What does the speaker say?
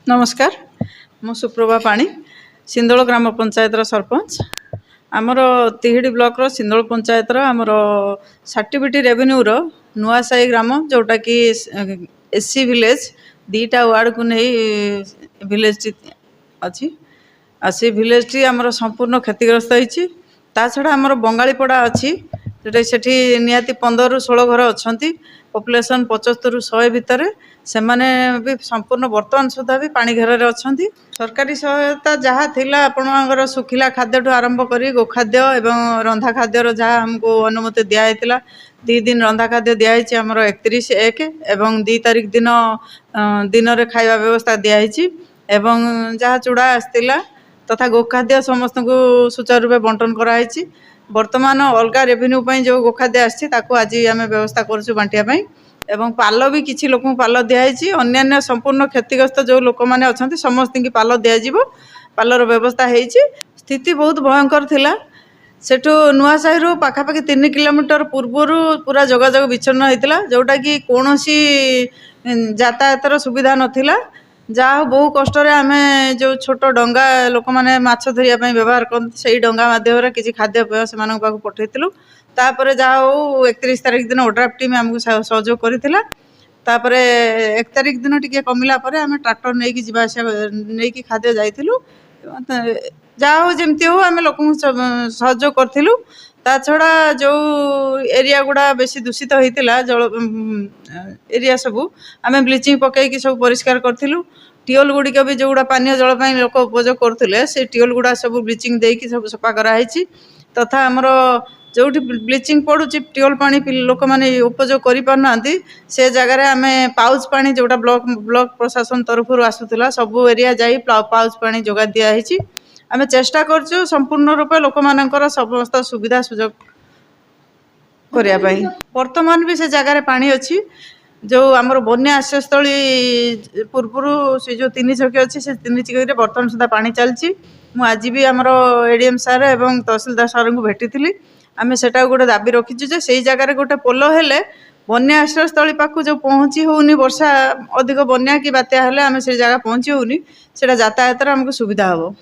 नमस्कार मु सुप्रभा पाणी सिंदोल ग्राम पंचायत सरपंच आमर तिहिडी ब्लॉक रो सिंदोल पंचायत आमर सर्टिफिकेट रेवेन्यू रो नुआसाई ग्राम जोटा कि एससी विलेज दीटा वार्ड को नहीं विलेज अच्छी से विलेज टी आमर संपूर्ण क्षतिग्रस्त होती छड़ा आमर बंगालीपड़ा अच्छी जोटा सेठी निहाती 15 ରୁ 16 घर अच्छा पॉपुलेशन 75 ରୁ 100 भितर से माने भी संपूर्ण बर्तमान सुधा भी पानी घेर अच्छा सरकारी सहायता जहाँ थिला आपणकर सुखिला खाद्य ठू आरंभ कर गोखाद्य एवं रंधा खाद्यर जहाँ हमको अनुमति दिखाई 2 दिन रंधा खाद्य दिखाई आमर 31/1 एवं 2 तारिख दिन दिन रे खाଇବା व्यवस्था दिखाई एवं जहाँ चूड़ा आसला तथा गोखाद्य समस्त को सुचारू रूपे बंटन कराई वर्तमान अलग रेवेन्यू जो गोखाद्य आज आम व्यवस्था करूँ बांटियापाई एवं पाल भी किसी लोक पाल दिखाई अन्य संपूर्ण क्षतिग्रस्त जो लोक मैंने अच्छा समस्त की पाल दिज्व पालर व्यवस्था होती स्थिति बहुत भयंकर थिला सेठू नुआसाही रू पाखापाखि 3 किलोमीटर पूर्वर पूरा जोगाजोग विच्छिन्न होता जोटा कि कौन यातायातर सुविधा नथिला जहाँ बहु कष्ट आम जो छोट डंगा लोक मैंने माछ धरिया व्यवहार करते से डंगा मध्यम किसी खाद्यपेय से पठेलु तापर जहाँ हो 31 तारिख दिन ओड्राफ टीम आमको सहयोग करथिला तापरे 1 तारिख दिन टिके कमिला परे आम ट्रैक्टर नहीं नहीं खाद्य जाइथिलु जहाँ हो जमती हो आम लोक सहयोग करूँ ता छड़ा जो एरिया गुड़ा बेसी दूषित होता जल एरिया सबू आम ब्लीचिंग पकईकि सब परिष्कार करूँ टिओल गुड़िक भी जो गुड़ा पानीय जल लोक उपयोग करते से टिओल गुड़ा सब ब्लीचिंग देकी सब सफा कराई तथा आमर जो ब्लीचिंग पड़ू टिओल पानी लोक मैंने उपयोग करना से जगार आम पाउच पानी जोटा ब्लॉक प्रशासन तरफ आसूला सब एरिया जा पाउच पानी जोगा दिखाई आम चेष्टा करचु संपूर्ण रूपे लोक मानकर समस्त सुविधा सुजोग करने वर्तमान भी से जगार पानी अच्छी जो आमर बन्या आश्रयस्थली पूर्वर से जो 3 छकी अच्छी से 3 छकी बर्तमान सुधा पानी चलती आज भी आमर एडीएम सार एवं तहसीलदार सार को भेटी आम सेटा गोटे दाबी रखीचु जे से जगार गोटे पोल हेले बन्या आश्रयस्थली पाखु जो पहुँची होनी वर्षा अधिक बन्या कि बात्या हेले आम से जगह पहुँची होनी से यातायात आमको सुविधा हम।